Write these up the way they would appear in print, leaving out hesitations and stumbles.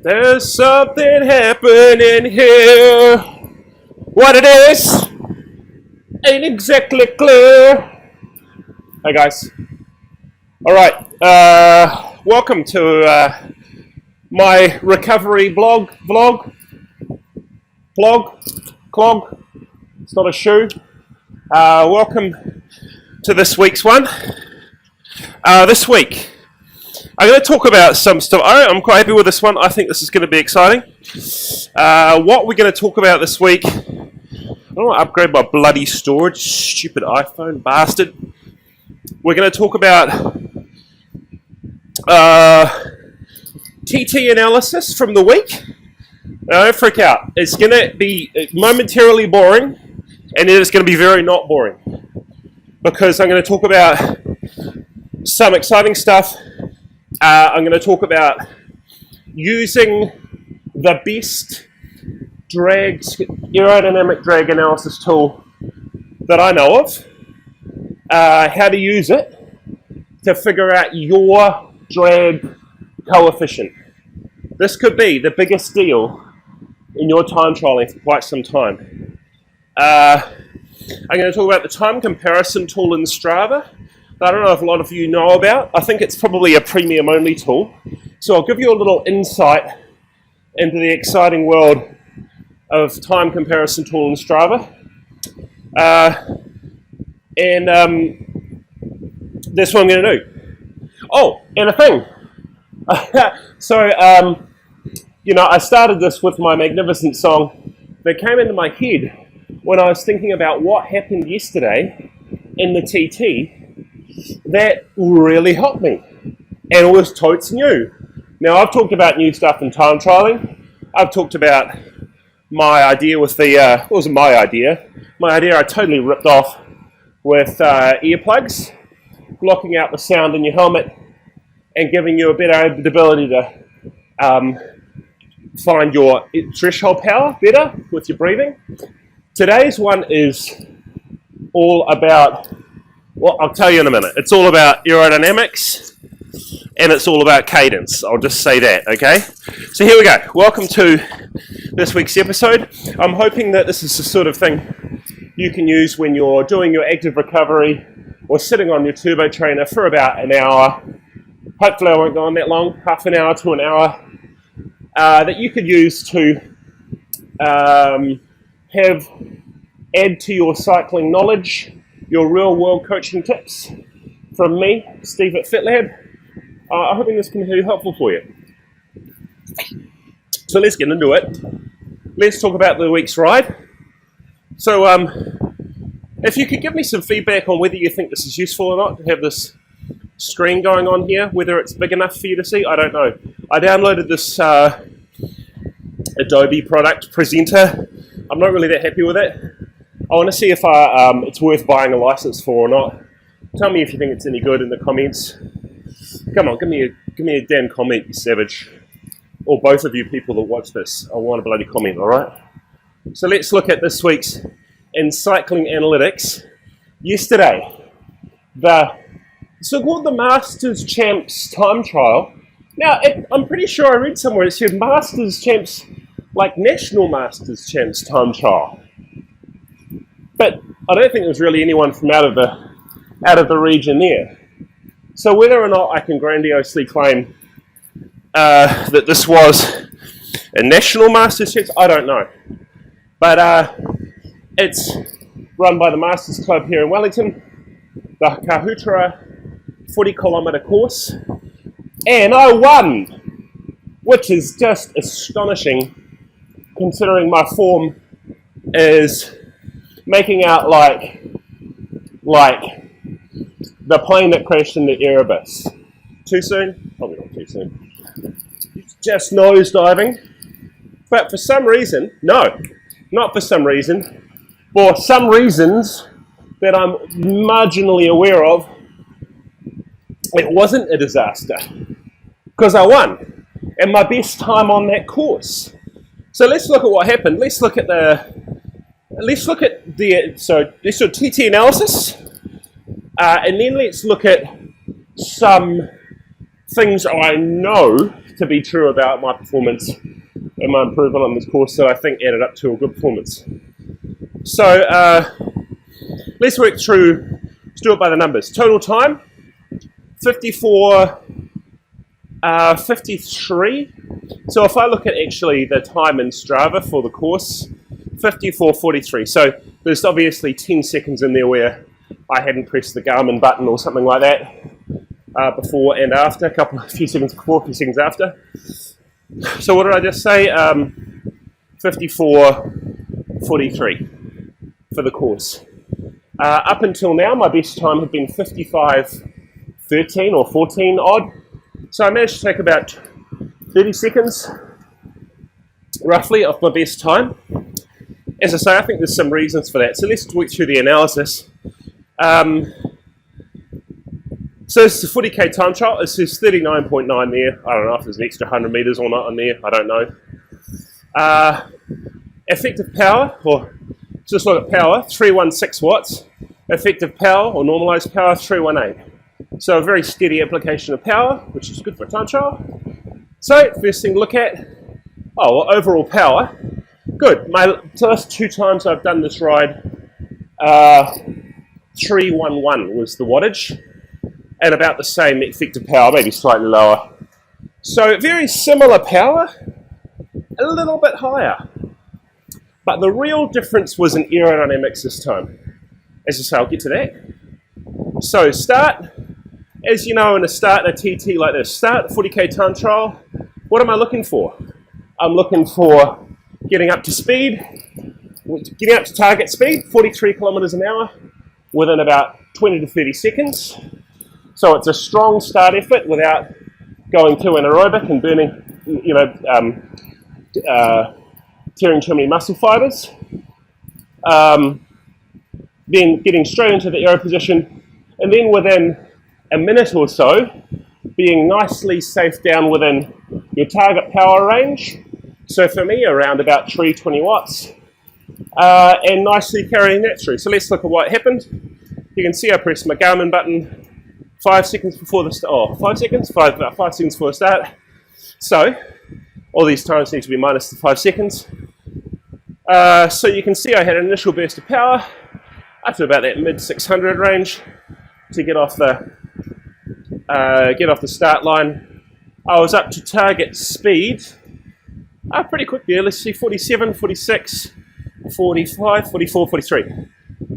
There's something happening here. What it is ain't exactly clear. Hey guys. All right. Welcome to my recovery clog. It's not a shoe. Welcome to this week's one. This week, I'm going to talk about some stuff. I'm quite happy with this one. I think this is going to be exciting. What we're going to talk about this week, I don't want to upgrade my bloody storage, stupid iPhone bastard. We're going to talk about TT analysis from the week. Don't freak out. It's going to be momentarily boring, and then it's going to be very not boring. Because I'm going to talk about some exciting stuff. I'm going to talk about using the best aerodynamic drag analysis tool that I know of, how to use it to figure out your drag coefficient. This could be the biggest deal in your time trialing for quite some time. I'm going to talk about the time comparison tool in Strava. I don't know if a lot of you know about. I think it's probably a premium only tool. So I'll give you a little insight into the exciting world of time comparison tool in Strava. That's what I'm going to do. Oh, and a thing. I started this with my magnificent song that came into my head when I was thinking about what happened yesterday in the TT. That really helped me, and it was totes new. Now, I've talked about new stuff in time trialing. I've talked about my idea with the, it wasn't my idea. My idea I totally ripped off with earplugs, blocking out the sound in your helmet and giving you a better ability to find your threshold power better with your breathing. Today's one is all about, well, I'll tell you in a minute. It's all about aerodynamics, and it's all about cadence. I'll just say that, okay? So here we go. Welcome to this week's episode. I'm hoping that this is the sort of thing you can use when you're doing your active recovery or sitting on your turbo trainer for about an hour. Hopefully I won't go on that long, half an hour to an hour, that you could use to add to your cycling knowledge, your real-world coaching tips from me, Steve at FitLab. I'm hoping this can be helpful for you. So let's get into it. Let's talk about the week's ride. So if you could give me some feedback on whether you think this is useful or not, to have this screen going on here, whether it's big enough for you to see, I don't know. I downloaded this Adobe product presenter. I'm not really that happy with it. I want to see if it's worth buying a license for or not. Tell me if you think it's any good in the comments. Come on, give me a damn comment, you savage. Or both of you people that watch this. I want a bloody comment, alright? So let's look at this week's in cycling analytics. Yesterday, so-called the Masters Champs time trial. Now, I'm pretty sure I read somewhere it said Masters Champs, like National Masters Champs time trial. But I don't think there's really anyone from out of the region there. So whether or not I can grandiosely claim that this was a national Masters Champs, I don't know. But it's run by the Masters Club here in Wellington, the Kahutura 40-kilometre course, and I won, which is just astonishing considering my form is making out like the plane that crashed in the Erebus. Too soon? Probably not too soon. Just nosediving. But for some reason, no, not for some reason, for some reasons that I'm marginally aware of, it wasn't a disaster. Because I won. And my best time on that course. So let's look at what happened. Let's look at TT analysis, and then let's look at some things I know to be true about my performance and my improvement on this course that I think added up to a good performance. So let's work through, let's do it by the numbers. Total time, 53. So if I look at actually the time in Strava for the course, 54:43. So there's obviously 10 seconds in there where I hadn't pressed the Garmin button or something like that before and after, a few seconds before, a few seconds after. So what did I just say? 54:43 for the course. Up until now, my best time had been 55:13 or 14 odd. So I managed to take about 30 seconds, roughly, off my best time. As I say, I think there's some reasons for that. So let's work through the analysis. So this is a 40k time trial. It says 39.9 there. I don't know if there's an extra 100 meters or not on there. I don't know. Effective power, or just look at power, 316 watts. Effective power, or normalized power, 318. So a very steady application of power, which is good for a time trial. So first thing to look at, overall power. Good. My first 2 times I've done this ride, 311 was the wattage, and about the same effective power, maybe slightly lower. So very similar power, a little bit higher. But the real difference was in aerodynamics this time. As I say, I'll get to that. So start, as you know, in a TT like this, start 40k time trial, what am I looking for? I'm looking for getting up to speed, getting up to target speed, 43 kilometers an hour, within about 20 to 30 seconds. So it's a strong start effort without going too anaerobic and burning, tearing too many muscle fibers. Then getting straight into the aero position, and then within a minute or so, being nicely safe down within your target power range. So for me, around about 320 watts, and nicely carrying that through. So let's look at what happened. You can see I pressed my Garmin button 5 seconds before the start. 5 seconds? About 5 seconds before the start. So all these times need to be minus the 5 seconds. So you can see I had an initial burst of power up to about that mid 600 range to get off the start line. I was up to target speed pretty quick there. Let's see, 47, 46, 45, 44, 43.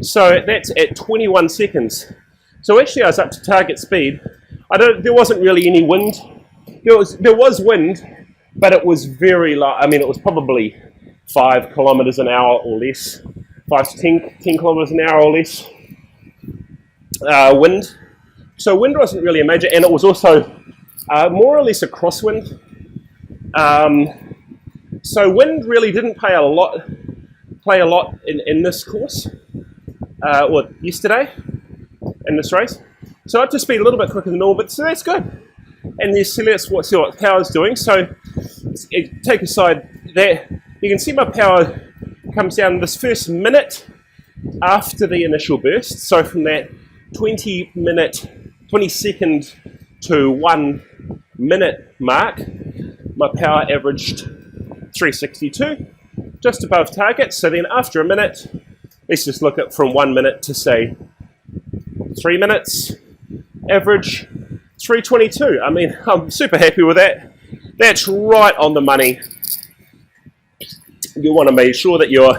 So that's at 21 seconds. So actually I was up to target speed. There wasn't really any wind. There was wind, but it was very low. I mean, it was probably 5 kilometers an hour or less, 5 to 10 kilometers an hour or less wind. So wind wasn't really a major, and it was also more or less a crosswind. So wind really didn't play a lot in this course, or yesterday in this race. So up to speed a little bit quicker than normal, but so that's good. And you see, let's see what power's doing. So take aside that, you can see my power comes down this first minute after the initial burst. So from that 20 second to 1 minute mark, my power averaged 362, just above target. So then after a minute, let's just look at from 1 minute to say 3 minutes, average 322. I mean, I'm super happy with that. That's right on the money. You want to make sure that you're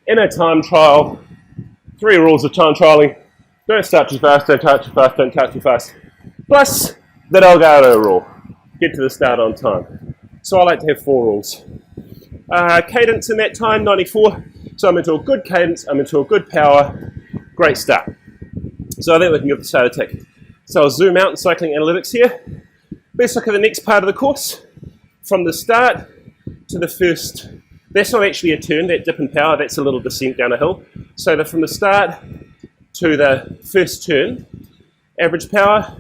in a time trial. 3 rules of time trialing: don't start too fast, don't start too fast, don't start too fast. Plus the Delgado rule: get to the start on time. So I like to have 4 rules. Cadence in that time, 94. So I'm into a good cadence, I'm into a good power. Great start. So I think we can give the start a tick. So I'll zoom out in cycling analytics here. Let's look at the next part of the course. From the start to the first, that's not actually a turn, that dip in power, that's a little descent down a hill. So from the start to the first turn, average power,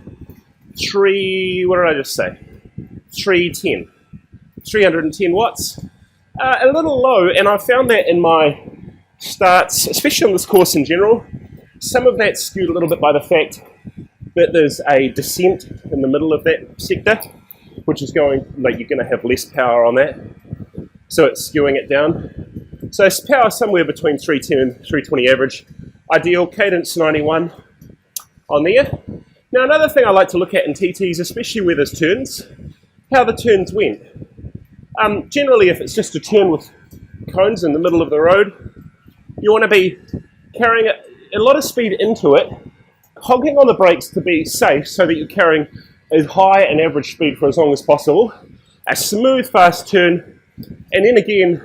310 watts. A little low, and I found that in my starts, especially on this course in general, some of that's skewed a little bit by the fact that there's a descent in the middle of that sector. which is going, like, you're going to have less power on that. So it's skewing it down. So it's power somewhere between 310 and 320 average. Ideal, cadence 91 on there. Now another thing I like to look at in TTs, especially where there's turns, how the turns went. Generally, if it's just a turn with cones in the middle of the road, you want to be carrying a lot of speed into it, hogging on the brakes to be safe so that you're carrying as high an average speed for as long as possible, a smooth, fast turn, and then again,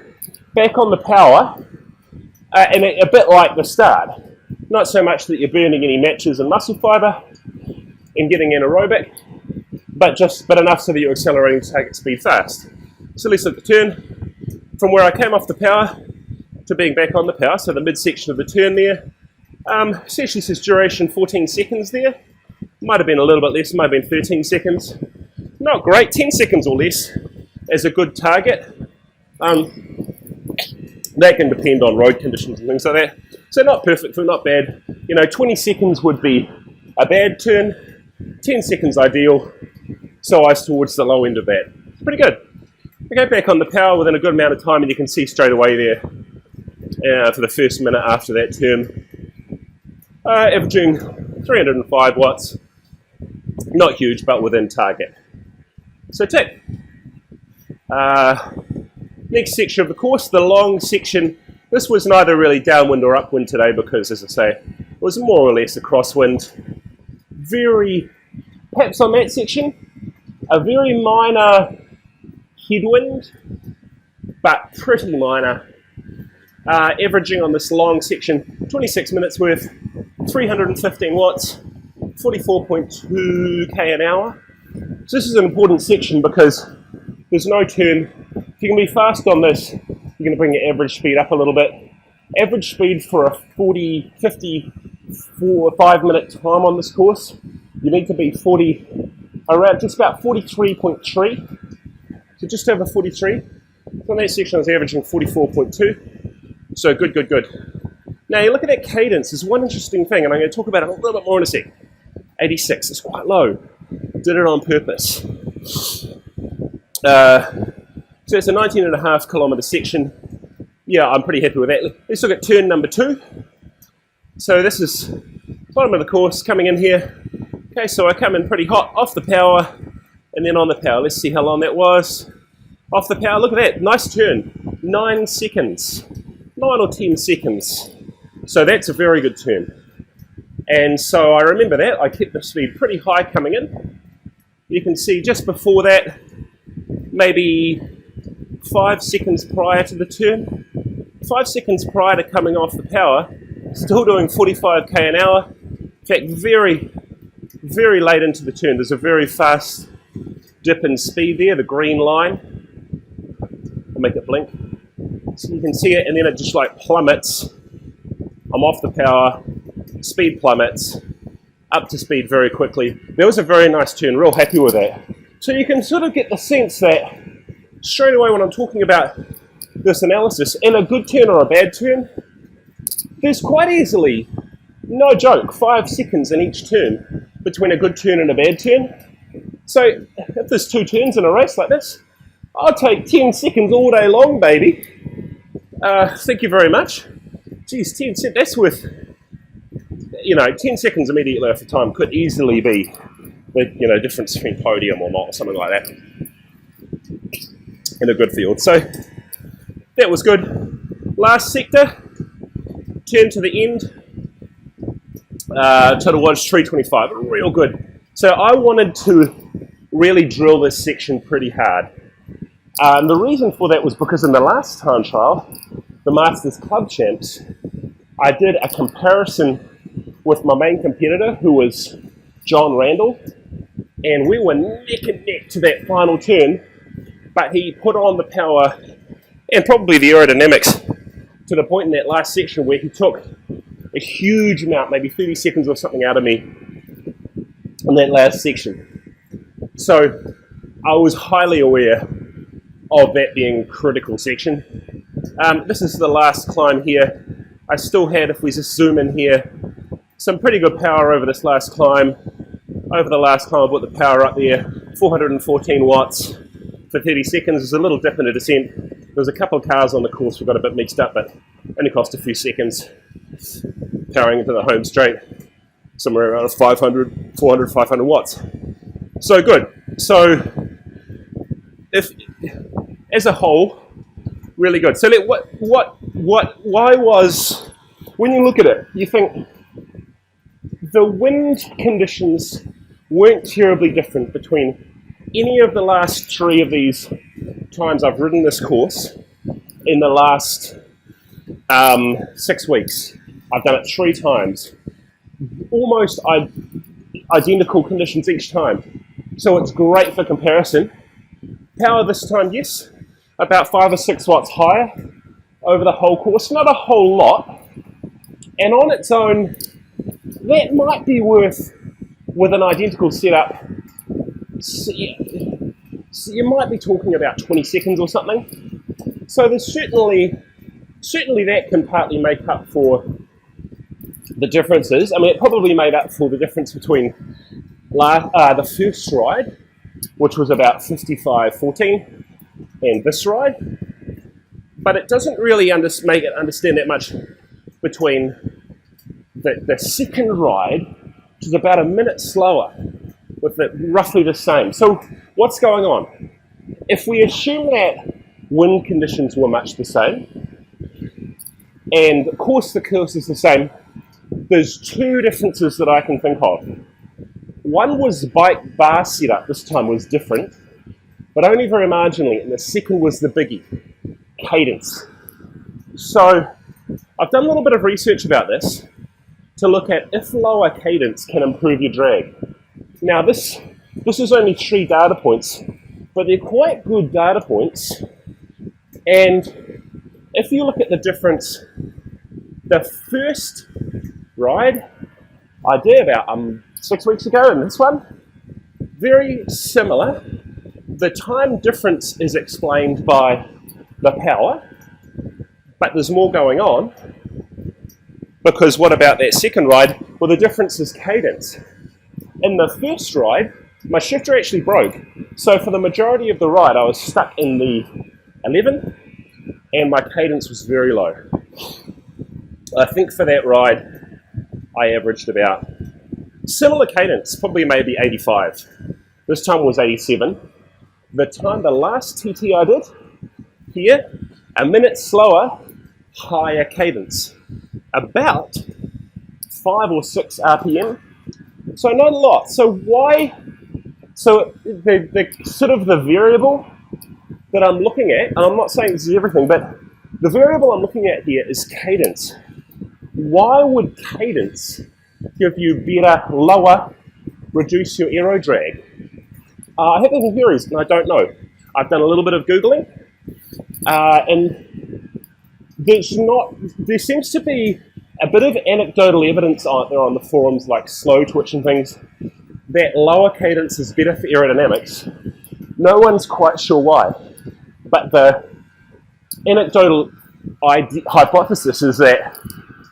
back on the power, and a bit like the start. Not so much that you're burning any matches and muscle fibre and getting anaerobic, but enough so that you're accelerating to target speed fast. So let's look at the turn. From where I came off the power to being back on the power, so the midsection of the turn there, essentially says duration 14 seconds there. Might have been a little bit less, might have been 13 seconds. Not great, 10 seconds or less is a good target. That can depend on road conditions and things like that. So not perfect, but not bad. 20 seconds would be a bad turn, 10 seconds ideal, so I was towards the low end of that. Pretty good. Okay, back on the power within a good amount of time, and you can see straight away there for the first minute after that turn, averaging 305 watts. Not huge, but within target. So tick. Next section of the course, the long section. This was neither really downwind or upwind today because, as I say, it was more or less a crosswind. Perhaps on that section, a very minor headwind, but pretty minor. Averaging on this long section, 26 minutes worth, 315 watts, 44.2 k an hour. So this is an important section because there's no turn. If you can be fast on this, you're going to bring your average speed up a little bit. Average speed for a 5 minute time on this course, you need to be around just about 43.3. So just over 43. On that section I was averaging 44.2. So good. Now you look at that cadence, there's one interesting thing, and I'm going to talk about it a little bit more in a sec. 86, it's quite low. Did it on purpose. So it's a 19.5 kilometre section. Yeah, I'm pretty happy with that. Let's look at turn number 2. So this is bottom of the course, coming in here. Okay, so I come in pretty hot, off the power, and then on the power. Let's see how long that was. Off the power, look at that, nice turn. 9 seconds, 9 or 10 seconds. So that's a very good turn. And so I remember that, I kept the speed pretty high coming in. You can see just before that, maybe 5 seconds prior to the turn, 5 seconds prior to coming off the power, still doing 45 k an hour. In fact, very, very late into the turn, there's a very fast dip in speed there, the green line. I'll make it blink. So you can see it, and then it just like plummets. I'm off the power, speed plummets, up to speed very quickly. That was a very nice turn, real happy with that. So you can sort of get the sense that straight away when I'm talking about this analysis, in a good turn or a bad turn, there's quite easily, no joke, 5 seconds in each turn between a good turn and a bad turn. So if there's 2 turns in a race like this, I'll take 10 seconds all day long, baby. Thank you very much. Geez, 10 seconds, that's worth, 10 seconds immediately off the time could easily be the difference between podium or not, or something like that, in a good field. So that was good. Last sector, turn to the end, total wattage 325, real good. So I wanted to really drill this section pretty hard. And the reason for that was because in the last time trial, the Masters Club Champs, I did a comparison with my main competitor, who was John Randall, and we were neck and neck to that final turn, but he put on the power and probably the aerodynamics to the point in that last section where he took a huge amount, maybe 30 seconds or something out of me in that last section. So I was highly aware of that being a critical section. This is the last climb here. I still had, if we just zoom in here, some pretty good power over this last climb. over the last time I put the power up there, 414 watts for 30 seconds. There's a little dip in the descent. There was a couple of cars on the course we got a bit mixed up, but only cost a few seconds powering into the home straight, somewhere around 500 watts. So good. So if as a whole, really good. So why was, when you look at it, you think the wind conditions weren't terribly different between any of the last 3 of these times I've ridden this course in the last 6 weeks. I've done it 3 times. Almost identical conditions each time. So it's great for comparison. Power this time, yes, about 5 or 6 watts higher over the whole course. Not a whole lot. And on its own, that might be worth, with an identical setup, so you might be talking about 20 seconds or something. So there's certainly that can partly make up for the differences. I mean, it probably made up for the difference between the first ride, which was about 55-14, and this ride. But it doesn't really make it understand that much between the second ride, which is about a minute slower, with it roughly the same. So what's going on? If we assume that wind conditions were much the same, and of course the course is the same, there's 2 differences that I can think of. One was bike bar setup, this time was different, but only very marginally, and the second was the biggie, cadence. So I've done a little bit of research about this to look at if lower cadence can improve your drag. Now this is only 3 data points, but they're quite good data points. And if you look at the difference, the first ride I did about 6 weeks ago, and this one, very similar. The time difference is explained by the power, but there's more going on, because what about that second ride? Well, the difference is cadence. In the first ride, my shifter actually broke. So for the majority of the ride, I was stuck in the 11, and my cadence was very low. I think for that ride, I averaged about similar cadence, probably maybe 85. This time was 87. The last TT I did, here, a minute slower, higher cadence. About 5 or 6 RPM. So not a lot. So why? So the sort of the variable that I'm looking at, and I'm not saying this is everything, but the variable I'm looking at here is cadence. Why would cadence give you better, lower, reduce your aero drag? I think there's a few reasons, and I don't know. I've done a little bit of Googling, and there seems to be a bit of anecdotal evidence out there on the forums, like slow twitch and things, that lower cadence is better for aerodynamics. No one's quite sure why, but the anecdotal hypothesis is that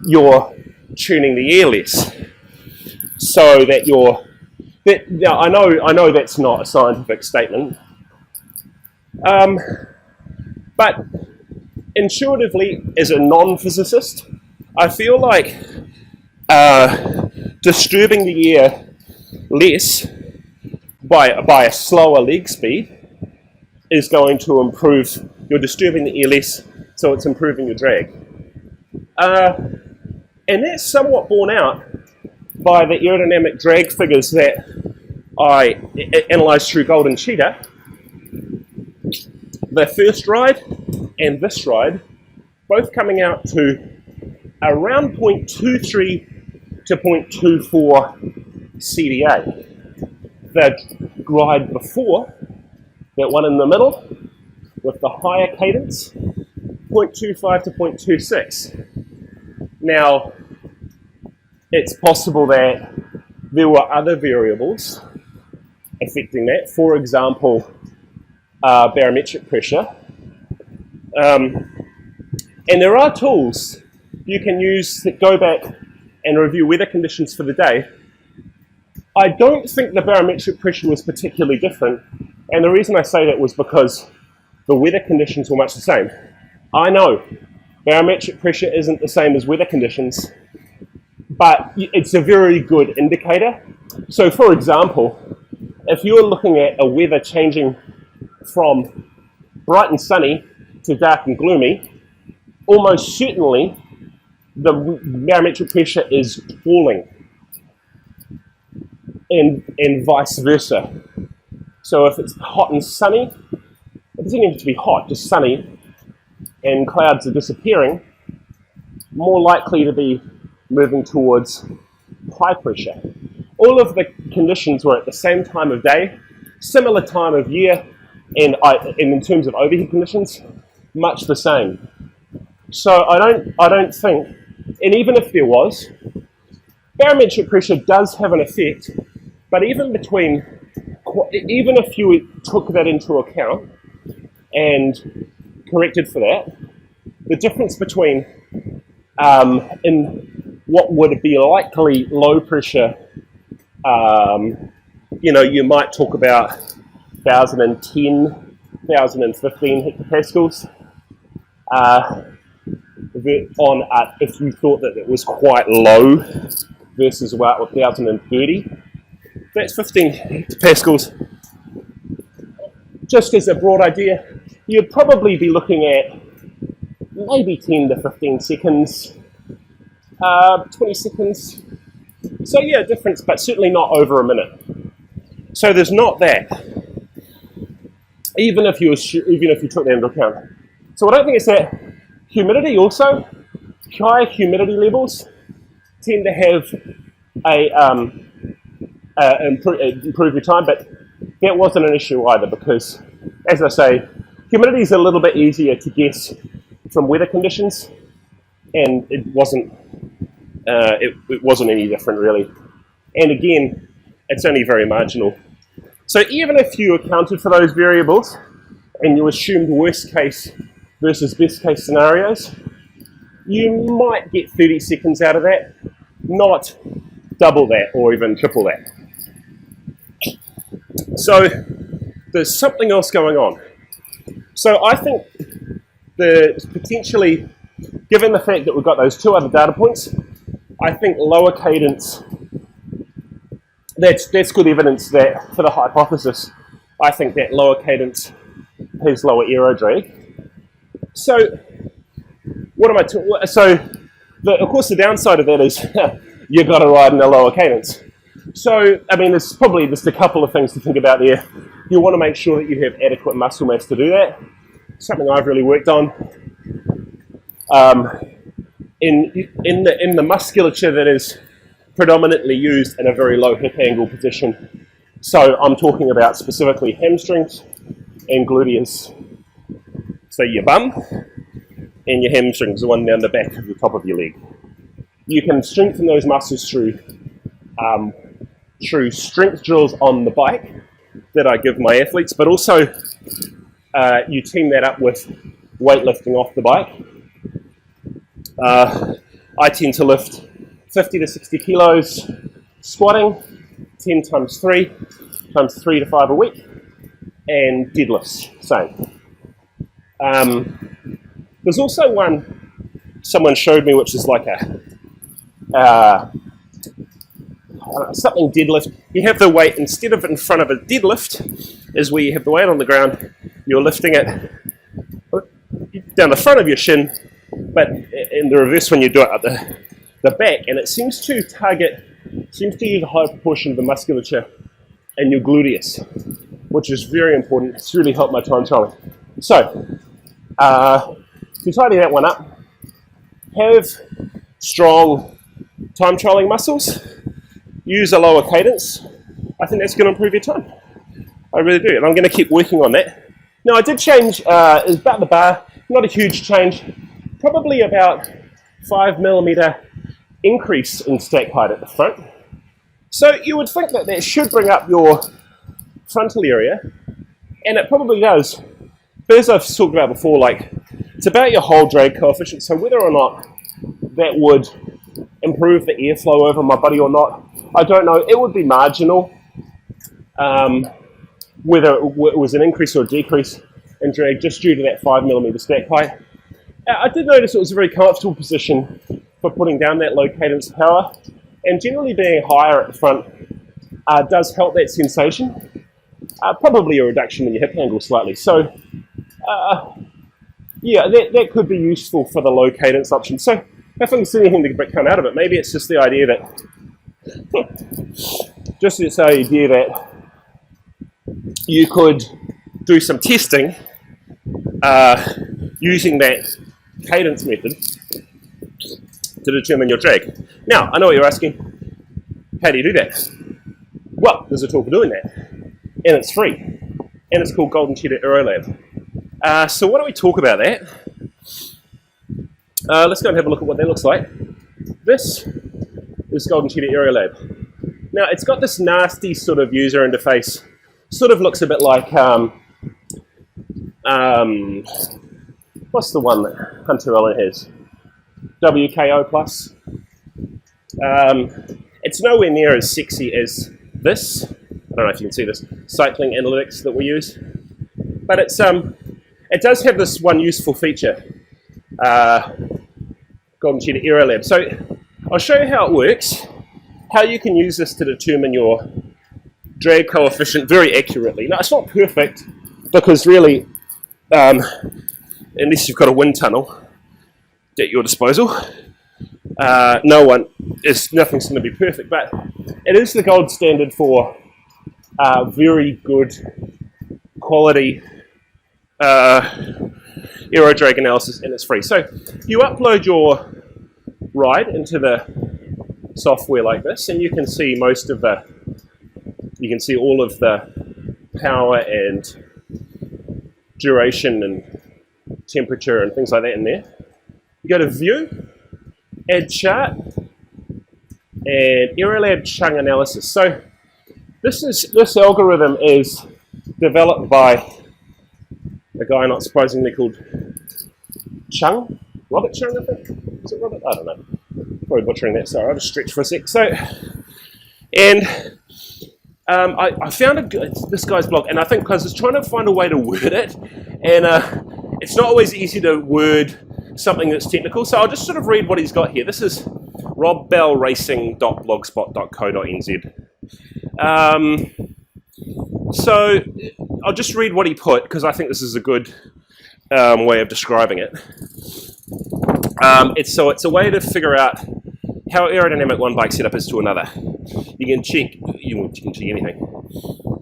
you're tuning the air less, so that now I know that's not a scientific statement, but intuitively, as a non-physicist, I feel like disturbing the air less by a slower leg speed is going to improve. You're disturbing the air less, so it's improving your drag. And that's somewhat borne out by the aerodynamic drag figures that I analysed through Golden Cheetah. The first ride and this ride, both coming out to around 0.23 to 0.24 CDA. The ride before, that one in the middle, with the higher cadence, 0.25 to 0.26. Now, it's possible that there were other variables affecting that. For example, barometric pressure. And there are tools you can use that go back and review weather conditions for the day. I don't think the barometric pressure was particularly different, and the reason I say that was because the weather conditions were much the same. I know barometric pressure isn't the same as weather conditions, but it's a very good indicator. So for example, if you're looking at a weather changing from bright and sunny to dark and gloomy, almost certainly the barometric pressure is falling, and vice versa. So if it's hot and sunny, it doesn't need to be hot, just sunny, and clouds are disappearing, more likely to be moving towards high pressure. All of the conditions were at the same time of day, similar time of year, and in terms of overhead conditions, much the same. So I don't think, and even if there was, barometric pressure does have an effect, but even if you took that into account and corrected for that, the difference between in what would be likely low pressure, you might talk about 1,010, 1,015 hectopascals if you thought that it was quite low versus about 1,030. That's 15 hectopascals. Just as a broad idea, you'd probably be looking at maybe 10 to 15 seconds, 20 seconds. So yeah, difference, but certainly not over a minute. So there's not that, even if you took that into account. So I don't think it's that. Humidity also, high humidity levels tend to have improve your time, but that wasn't an issue either because, as I say, humidity is a little bit easier to guess from weather conditions, and it wasn't any different really. And again, it's only very marginal. So even if you accounted for those variables and you assumed worst case versus best case scenarios, you might get 30 seconds out of that, not double that or even triple that. So there's something else going on. So I think potentially, given the fact that we've got those two other data points, I think lower cadence, that's good evidence that for the hypothesis, I think that lower cadence has lower aero drag. So what am I talking? So of course the downside of that is you've got to ride in a lower cadence. So I mean, there's probably just a couple of things to think about there. You want to make sure that you have adequate muscle mass to do that. Something I've really worked on. In the musculature that is predominantly used in a very low hip angle position. So I'm talking about specifically hamstrings and gluteus. So your bum and your hamstrings, the one down the back of the top of your leg. You can strengthen those muscles through strength drills on the bike that I give my athletes, but also you team that up with weightlifting off the bike. I tend to lift 50 to 60 kilos squatting, 10 times 3 to 5 a week, and deadlifts, same. There's also one someone showed me, which is like something deadlift. You have the weight, instead of in front of a deadlift, is where you have the weight on the ground, you're lifting it down the front of your shin, but in the reverse when you do it at the back, and it seems to use a high proportion of the musculature in your gluteus, which is very important. It's really helped my time trialing. So, to tidy that one up, have strong time trialing muscles, use a lower cadence. I think that's going to improve your time. I really do, and I'm going to keep working on that. Now, I did change, it's about the bar, not a huge change, probably about 5mm increase in stack height at the front. So you would think that that should bring up your frontal area, and it probably does. But as I've talked about before, like, it's about your whole drag coefficient, so whether or not that would improve the airflow over my body or not. I don't know. It would be marginal whether it was an increase or a decrease in drag just due to that 5mm stack height. I did notice it was a very comfortable position for putting down that low cadence power, and generally being higher at the front does help that sensation. Probably a reduction in your hip angle slightly. So yeah, that could be useful for the low cadence option. So if I can see anything to come out of it, maybe it's just the idea that you could do some testing using that cadence method to determine your drag. Now, I know what you're asking. How do you do that? Well, there's a tool for doing that, and it's free, and it's called Golden Cheetah Aero Lab. So why don't we talk about that? Let's go and have a look at what that looks like. This is Golden Cheetah Aero Lab. Now, it's got this nasty sort of user interface. Sort of looks a bit like, what's the one that Hunter Ellen has? WKO Plus. It's nowhere near as sexy as this. I don't know if you can see this cycling analytics that we use, but it's it does have this one useful feature, Golden Cheetah Aero Lab. So I'll show you how it works, how you can use this to determine your drag coefficient very accurately. Now, it's not perfect because really, unless you've got a wind tunnel at your disposal, nothing's going to be perfect, but it is the gold standard for very good quality aero drag analysis, and it's free. So you upload your ride into the software like this, and you can see all of the power and duration and temperature and things like that in there. You go to View, Add Chart, and Aerolab Chung Analysis. So this algorithm is developed by a guy not surprisingly called Chung, Robert Chung, I think. Is it Robert? I don't know. Probably butchering that. Sorry, I'll just stretch for a sec. So, and I found this guy's blog, and I think because I was trying to find a way to word it, and it's not always easy to word something that's technical, so I'll just sort of read what he's got here. This is robbellracing.blogspot.co.nz. So I'll just read what he put, because I think this is a good way of describing it. It's a way to figure out how aerodynamic one bike setup is to another. You can check anything.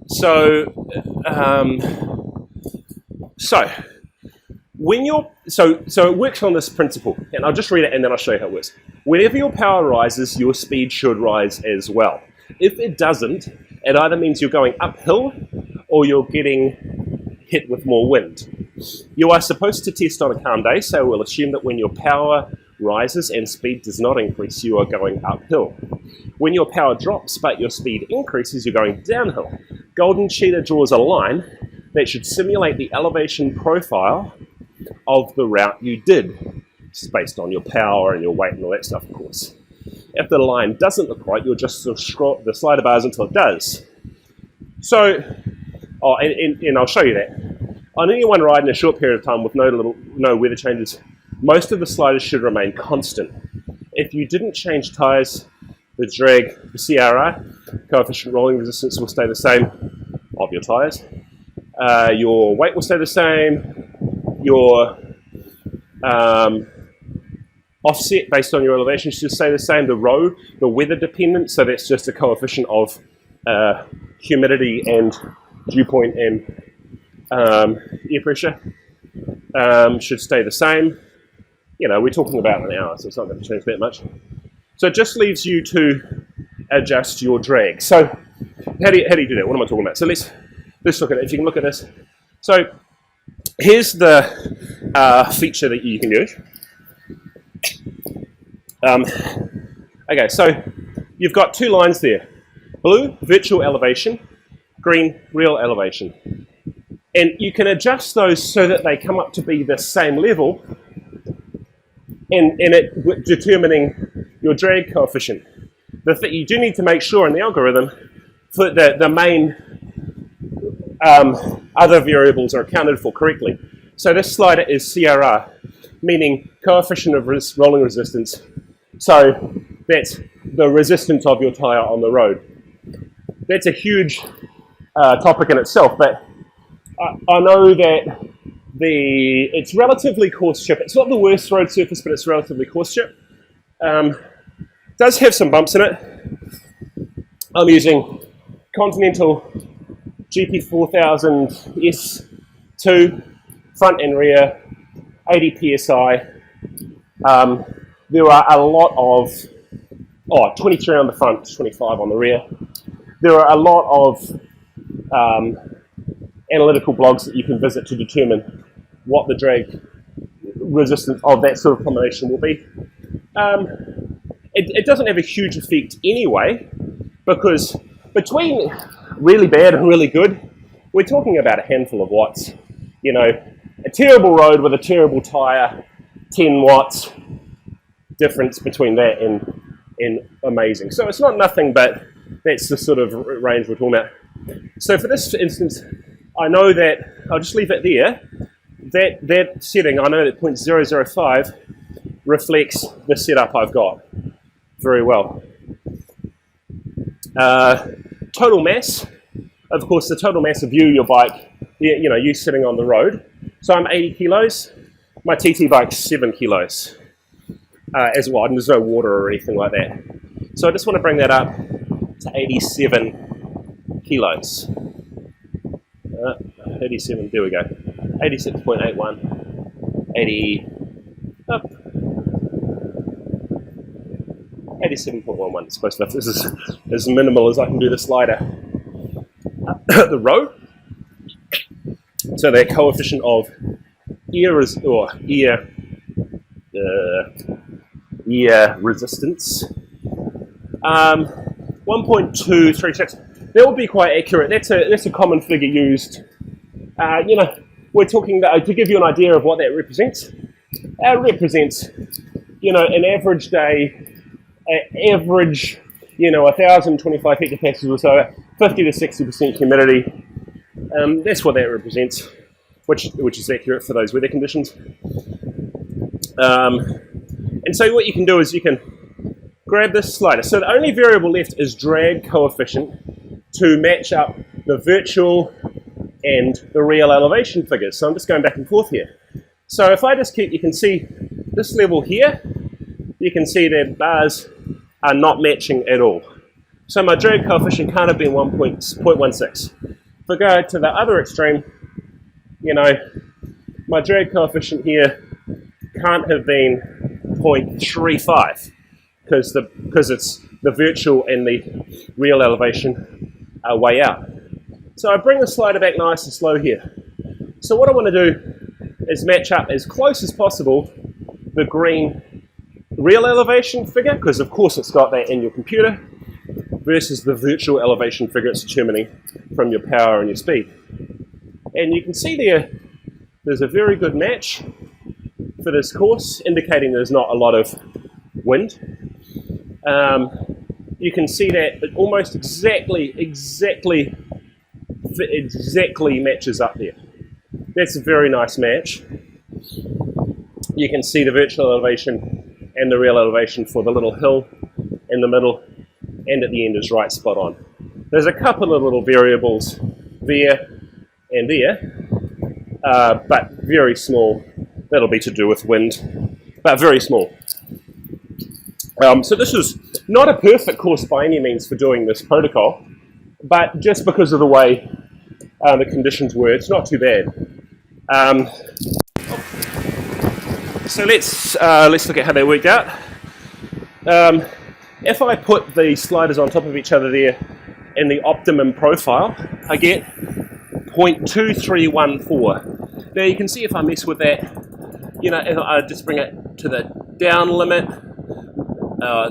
So it works on this principle, and I'll just read it and then I'll show you how it works. Whenever your power rises, your speed should rise as well. If it doesn't, it either means you're going uphill or you're getting hit with more wind. You are supposed to test on a calm day, so we'll assume that when your power rises and speed does not increase, you are going uphill. When your power drops but your speed increases, you're going downhill. Golden Cheetah draws a line that should simulate the elevation profile of the route you did. It's based on your power and your weight and all that stuff, of course. If the line doesn't look right, you'll just sort of scroll the slider bars until it does. So, and I'll show you that. On any one ride in a short period of time with no weather changes, most of the sliders should remain constant. If you didn't change tyres, the drag, the CRR, coefficient rolling resistance, will stay the same of your tyres. Your weight will stay the same. Your offset based on your elevation should stay the same. The rho, the weather dependent, so that's just a coefficient of humidity and dew point and air pressure, should stay the same. You know, we're talking about an hour, so it's not going to change that much. So it just leaves you to adjust your drag. So how do you do that? What am I talking about? So let's look at it. If you can look at this. So here's the feature that you can use. Okay, so you've got two lines there. Blue, virtual elevation. Green, real elevation. And you can adjust those so that they come up to be the same level, and it determining your drag coefficient. You do need to make sure in the algorithm that the main other variables are accounted for correctly. So this slider is CRR, meaning coefficient of rolling resistance. So that's the resistance of your tire on the road. That's a huge topic in itself, but I know that it's relatively coarse chip. It's not the worst road surface, but it's relatively coarse chip. Does have some bumps in it. I'm using Continental GP4000 S2, front and rear, 80 PSI. There are a lot of, 23 on the front, 25 on the rear. There are a lot of analytical blogs that you can visit to determine what the drag resistance of that sort of combination will be. It doesn't have a huge effect anyway, because between really bad and really good, we're talking about a handful of watts. You know, a terrible road with a terrible tire, 10 watts difference between that and amazing. So it's not nothing, but that's the sort of range we're talking about. So for this instance, I know that, I'll just leave it there, that setting, I know that 0.005 reflects the setup I've got very well. Total mass, of course, the total mass of your bike, you know, you sitting on the road. So I'm 80 kilos, my TT bike's 7 kilos as well, and there's no water or anything like that. So I just want to bring that up to 87 kilos. 87, there we go. 86.81, 80, up. 87.11, it's close enough. This is as minimal as I can do the slider. The row, so the coefficient of ear resistance, 1.236. That would be quite accurate. That's a common figure used. You know, we're talking about, to give you an idea of what that represents. It represents, you know, an average day, average, you know, 1,025 hectopascals or so, 50 to 60% humidity. That's what that represents, which is accurate for those weather conditions. And so what you can do is you can grab this slider. So the only variable left is drag coefficient to match up the virtual and the real elevation figures. So I'm just going back and forth here. So if I just keep, you can see this level here, you can see that bars are not matching at all. So my drag coefficient can't have been 1.16. If I go to the other extreme, you know, my drag coefficient here can't have been 0.35 because it's the virtual and the real elevation are way out. So I bring the slider back nice and slow here. So what I want to do is match up as close as possible the green real elevation figure, because of course it's got that in your computer, versus the virtual elevation figure it's determining from your power and your speed. And you can see there's a very good match for this course, indicating there's not a lot of wind. You can see that it almost exactly matches up there. That's a very nice match. You can see the virtual elevation and the real elevation for the little hill in the middle, and at the end is right spot on. There's a couple of little variables there and there, but very small. That'll be to do with wind, but very small. So this is not a perfect course by any means for doing this protocol, but just because of the way the conditions were, it's not too bad. So let's look at how they worked out. If I put the sliders on top of each other there in the optimum profile, I get 0.2314. Now you can see if I mess with that, you know, if I just bring it to the down limit,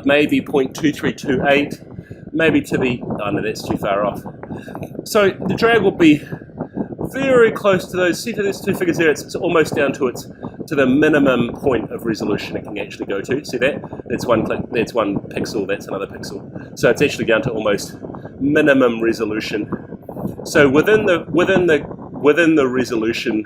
maybe 0.2328, maybe to the, oh no, that's too far off. So the drag will be very close to those. See for these two figures there, it's almost down to the minimum point of resolution it can actually go to. See that? That's one click, that's one pixel, that's another pixel. So it's actually down to almost minimum resolution. So within the resolution,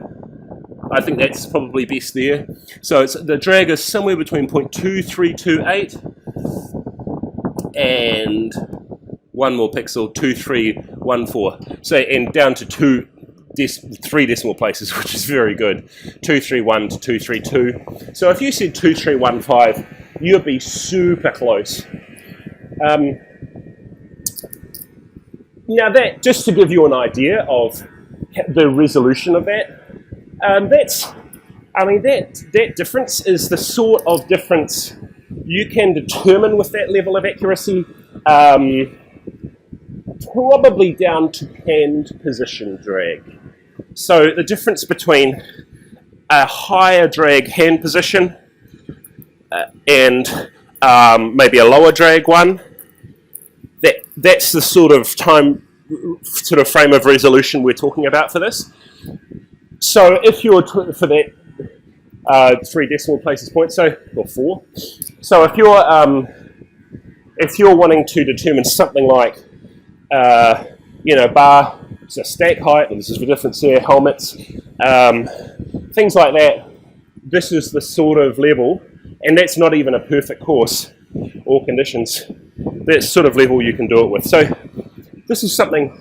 I think that's probably best there. So the drag is somewhere between 0.2328 and one more pixel, 2314. So, and down to 3 decimal places, which is very good. 231 to 232. So if you said 2315, you'd be super close. Now that, just to give you an idea of the resolution of that, that difference is the sort of difference you can determine with that level of accuracy, probably down to hand position drag. So the difference between a higher drag hand position and maybe a lower drag one, that's the sort of frame of resolution we're talking about for this. So if you're for that 3 decimal places point, or 4. So if you're wanting to determine something like bar, so stack height, and this is the difference there, helmets, things like that, this is the sort of level, and that's not even a perfect course or conditions. That sort of level you can do it with. So this is something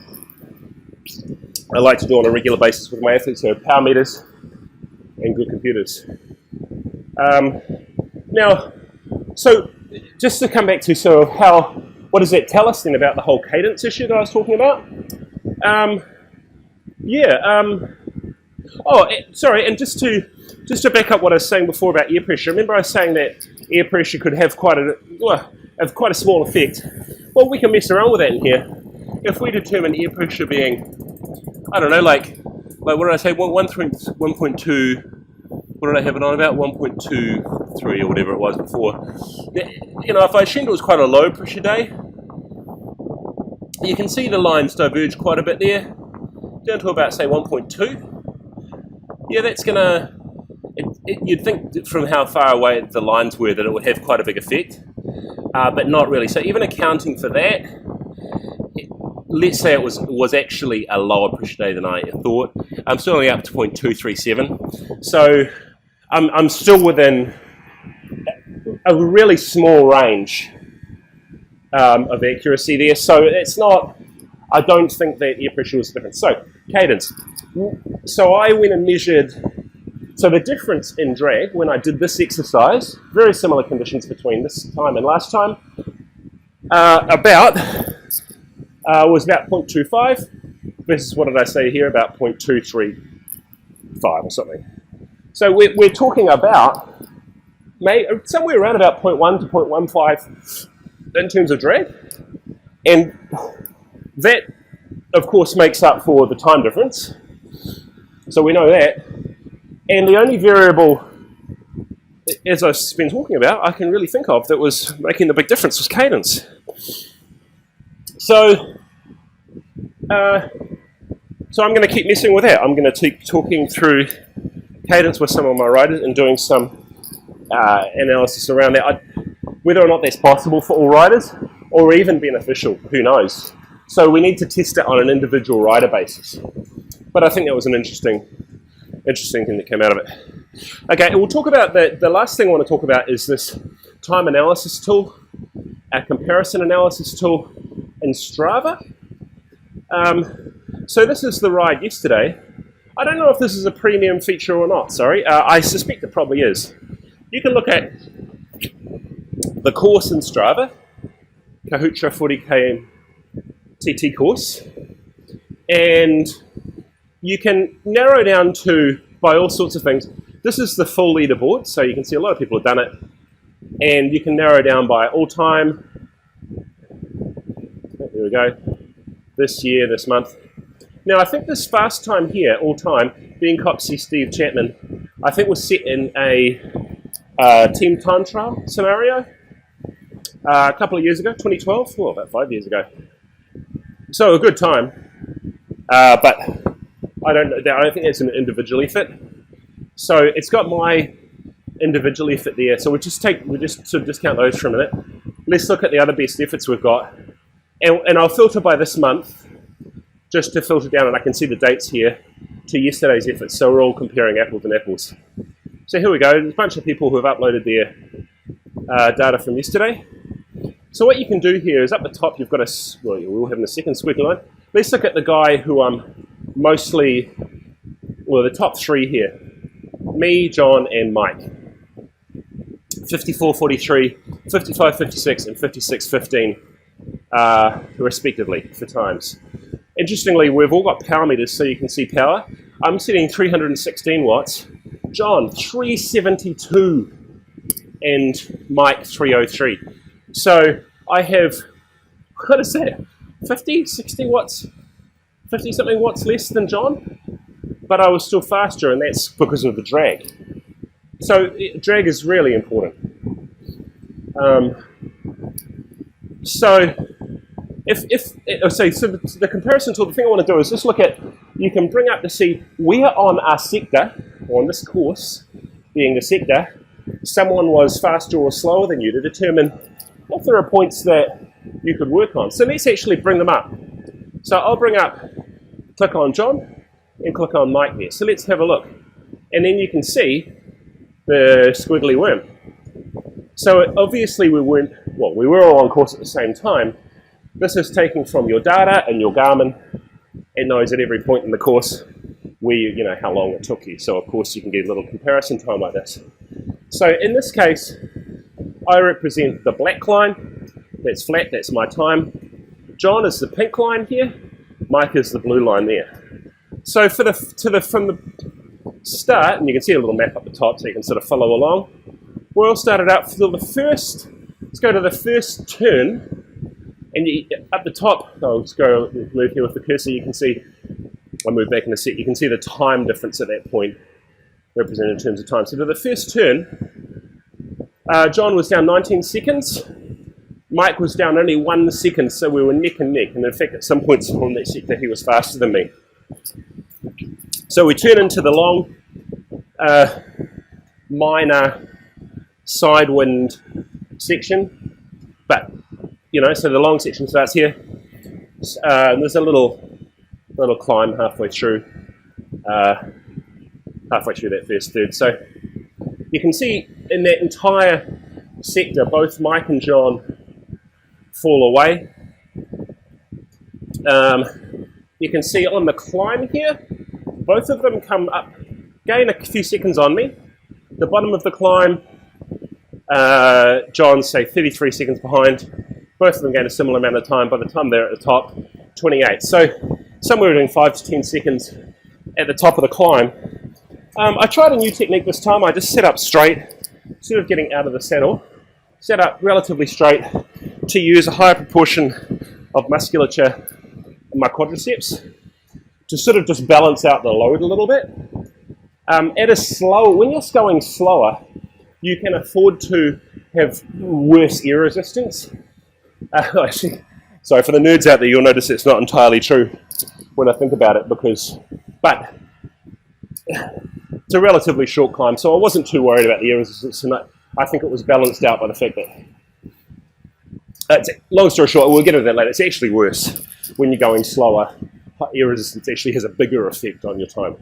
I like to do on a regular basis with my athletes, so power meters and good computers. Now, so just to come back to what does that tell us then about the whole cadence issue that I was talking about? Sorry, and just to back up what I was saying before about air pressure. Remember I was saying that air pressure could have quite a small effect. Well, we can mess around with that in here. If we determine air pressure being, I don't know, like what did I say, 1.2, what did I have it on about? 1.23 or whatever it was before. If I assumed it was quite a low pressure day, you can see the lines diverge quite a bit there, down to about, say, 1.2. Yeah, that's going to, you'd think from how far away the lines were that it would have quite a big effect, but not really. So even accounting for that, let's say it was actually a lower pressure day than I thought. I'm still only up to 0.237. So I'm still within a really small range of accuracy there. So it's not, I don't think that air pressure was different. So cadence. So I went and measured, so the difference in drag when I did this exercise, very similar conditions between this time and last time, was about 0.25 versus, what did I say here, about 0.235 or something. So we're talking about somewhere around about 0.1 to 0.15 in terms of drag. And that, of course, makes up for the time difference. So we know that. And the only variable, as I've been talking about, I can really think of that was making the big difference was cadence. So I'm going to keep messing with that. I'm going to keep talking through cadence with some of my riders and doing some analysis around that. Whether or not that's possible for all riders or even beneficial, who knows? So we need to test it on an individual rider basis. But I think that was an interesting thing that came out of it. Okay, we'll talk about the last thing I want to talk about is this time analysis tool, a comparison analysis tool in Strava. So this is the ride yesterday. I don't know if this is a premium feature or not, sorry. I suspect it probably is. You can look at the course in Strava, Kahutra 40 km TT course, and you can narrow down by all sorts of things. This is the full leaderboard, so you can see a lot of people have done it, and you can narrow down by all time. There we go. This year, this month. Now, I think this fast time here, all time, being Copsey Steve Chapman, I think was set in a team time trial scenario a couple of years ago, 2012, well, about 5 years ago. So a good time, but I don't think it's an individual effort. So it's got my individual effort there. So we'll just sort of discount those for a minute. Let's look at the other best efforts we've got. And I'll filter by this month, just to filter down, and I can see the dates here, to yesterday's efforts. So we're all comparing apples and apples. So here we go. There's a bunch of people who have uploaded their data from yesterday. So what you can do here is up the top, you've got well, you're all having a second squiggly line. Let's look at the guy who mostly, well, the top three here. Me, John, and Mike. 54.43, 55.56, and 56.15, respectively, for times. Interestingly, we've all got power meters, so you can see power. I'm setting 316 watts. John, 372, and Mike, 303. So I have, what is that, 50, 60 watts, 50-something watts less than John? But I was still faster, and that's because of the drag. So drag is really important. So the comparison tool, the thing I want to do is just look at, you can bring up to see where on our sector, or on this course, being the sector, someone was faster or slower than you to determine if there are points that you could work on. So let's actually bring them up. So I'll click on John, and click on Mike there. So let's have a look. And then you can see the squiggly worm. So obviously we were all on course at the same time. This is taken from your data and your Garmin. It knows at every point in the course where how long it took you. So of course you can get a little comparison time like this. So in this case, I represent the black line. That's flat, that's my time. John is the pink line here. Mike is the blue line there. So from the start, and you can see a little map up the top so you can sort of follow along. We all started out for let's go to the first turn, and up the top, I'll just move here with the cursor, you can see, I'll move back in a sec, you can see the time difference at that point, represented in terms of time. So to the first turn, John was down 19 seconds, Mike was down only 1 second, so we were neck and neck, and in fact at some points on that sector he was faster than me. So we turn into the long, minor side wind section, but so the long section starts here. There's a little climb halfway through that first third. So you can see in that entire sector, both Mike and John fall away. You can see on the climb here, both of them come up, gain a few seconds on me. The bottom of the climb, John's say 33 seconds behind. Both of them gain a similar amount of time. By the time they're at the top, 28. So somewhere between 5 to 10 seconds at the top of the climb. I tried a new technique this time. I just set up straight, instead of getting out of the saddle, set up relatively straight to use a higher proportion of musculature in my quadriceps to sort of just balance out the load a little bit. When you're going slower, you can afford to have worse air resistance. Actually, sorry, for the nerds out there, you'll notice it's not entirely true when I think about it, but it's a relatively short climb, so I wasn't too worried about the air resistance, and I think it was balanced out by the fact that, long story short, we'll get into that later, it's actually worse when you're going slower. Air resistance actually has a bigger effect on your time,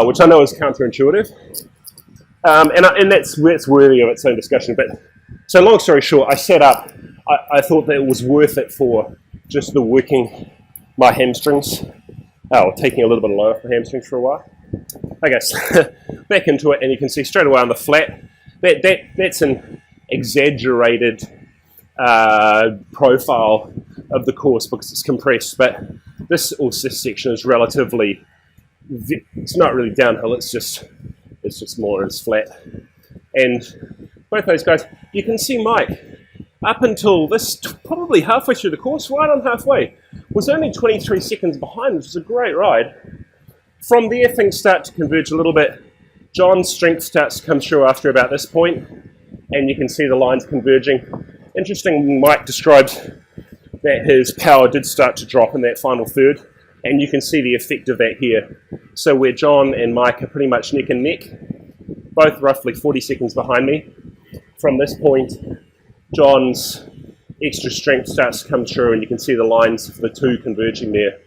which I know is counterintuitive, and that's worthy of its own discussion. But so long story short, I set up, I thought that it was worth it for just the working my hamstrings, taking a little bit of load off the hamstrings for a while. Okay, so back into it, and you can see straight away on the flat, that's an exaggerated profile of the course because it's compressed, but this section is relatively, it's not really downhill, it's just flat. And both those guys, you can see Mike, up until this, probably halfway through the course, right on halfway, was only 23 seconds behind, which was a great ride. From there, things start to converge a little bit. John's strength starts to come through after about this point, and you can see the lines converging. Interesting, Mike described that his power did start to drop in that final third. And you can see the effect of that here. So where John and Mike are pretty much neck and neck, both roughly 40 seconds behind me. From this point, John's extra strength starts to come through, and you can see the lines of the two converging there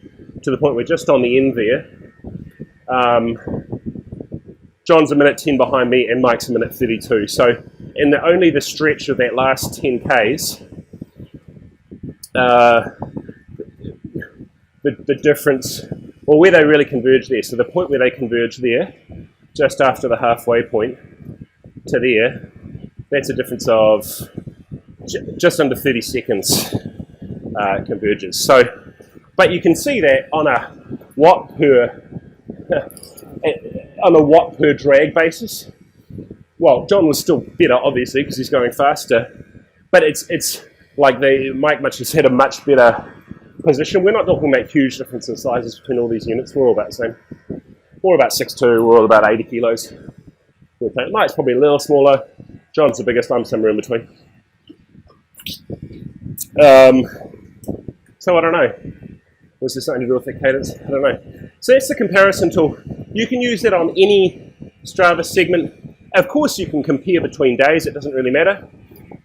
to the point where just on the end there, John's a minute 10 behind me and Mike's a minute 32. So in only the stretch of that last 10 Ks, the difference, or where they really converge there, so the point where they converge there, just after the halfway point to there, that's a difference of just under 30 seconds converges. So, but you can see that on a watt per drag basis. Well, John was still better, obviously, because he's going faster. But it's like Mike much has had a much better position. We're not talking about huge difference in sizes between all these units. We're all about the same. We're about 6'2", we're all about 80 kilos. Mike's probably a little smaller. John's the biggest, I'm somewhere in between. So I don't know. Was there something to do with the cadence? I don't know. So that's the comparison tool. You can use that on any Strava segment. Of course, you can compare between days. It doesn't really matter.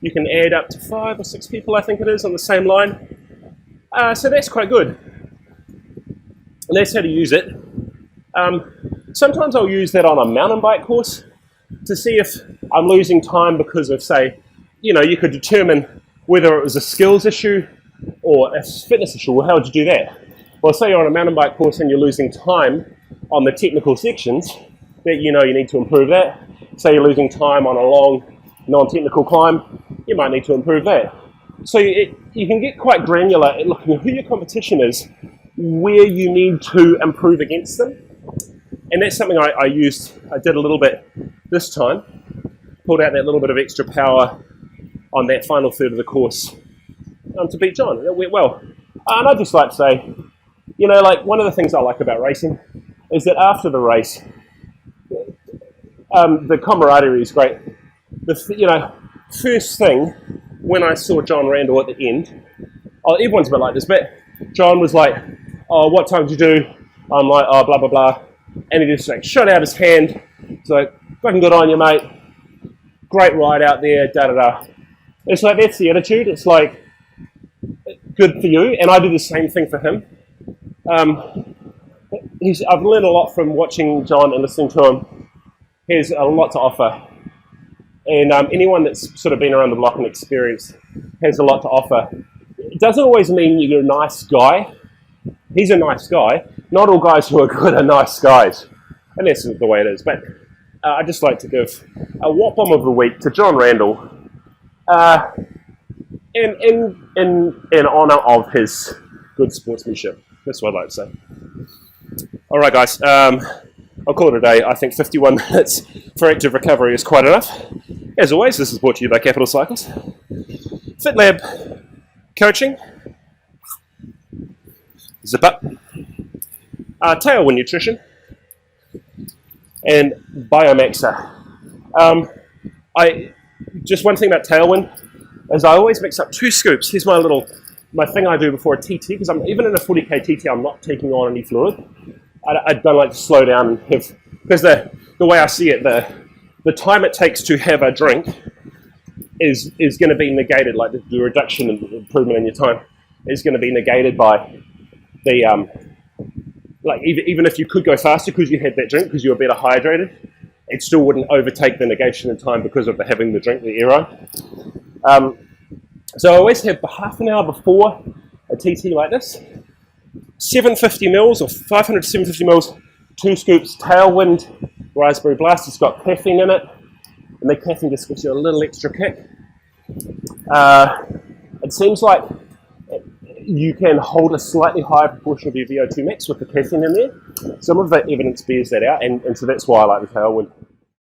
You can add up to 5 or 6 people, I think it is, on the same line. So that's quite good. And that's how to use it. Sometimes I'll use that on a mountain bike course to see if I'm losing time because of, say, you could determine whether it was a skills issue or a fitness issue. Well, how would you do that? Well, say you're on a mountain bike course and you're losing time on the technical sections, that you need to improve that. Say you're losing time on a long, non-technical climb, you might need to improve that. So you can get quite granular at looking at who your competition is, where you need to improve against them. And that's something I did a little bit this time, pulled out that little bit of extra power on that final third of the course to beat John. It went well. And I'd just like to say, like one of the things I like about racing is that after the race, the camaraderie is great. First thing, when I saw John Randall at the end, everyone's a bit like this, but John was like, "Oh, what time did you do?" I'm like, "Oh, blah, blah, blah." And he just shot out his hand. It's like, "Fucking good on you, mate. Great ride out there, da-da-da." It's like, that's the attitude. It's like, good for you. And I do the same thing for him. I've learned a lot from watching John and listening to him. He has a lot to offer. And anyone that's sort of been around the block and experienced has a lot to offer. It doesn't always mean you're a nice guy. He's a nice guy. Not all guys who are good are nice guys. And that's the way it is. But I'd just like to give a Watt Bomb of the Week to John Randall in honour of his good sportsmanship. That's what I'd like to say. All right, guys. I'll call it a day. I think 51 minutes for active recovery is quite enough. As always, this is brought to you by Capital Cycles, FitLab Coaching, Zip Up, Tailwind Nutrition, and Biomaxa. Just one thing about Tailwind is I always mix up 2 scoops. Here's my thing I do before a TT, because even in a 40k TT, I'm not taking on any fluid. I don't like to slow down and have, because the way I see it, the time it takes to have a drink is going to be negated, like the reduction and improvement in your time is going to be negated by the, like even if you could go faster because you had that drink, because you were better hydrated, it still wouldn't overtake the negation in time because of having the drink, the Aero. So I always have half an hour before a TT like this, 750 mils or 500 to 750 mils, 2 scoops Tailwind Raspberry Blast. It's got caffeine in it, and the caffeine just gives you a little extra kick. It seems like you can hold a slightly higher proportion of your VO2 max with the caffeine in there. Some of the evidence bears that out, and so that's why I like the Tailwind.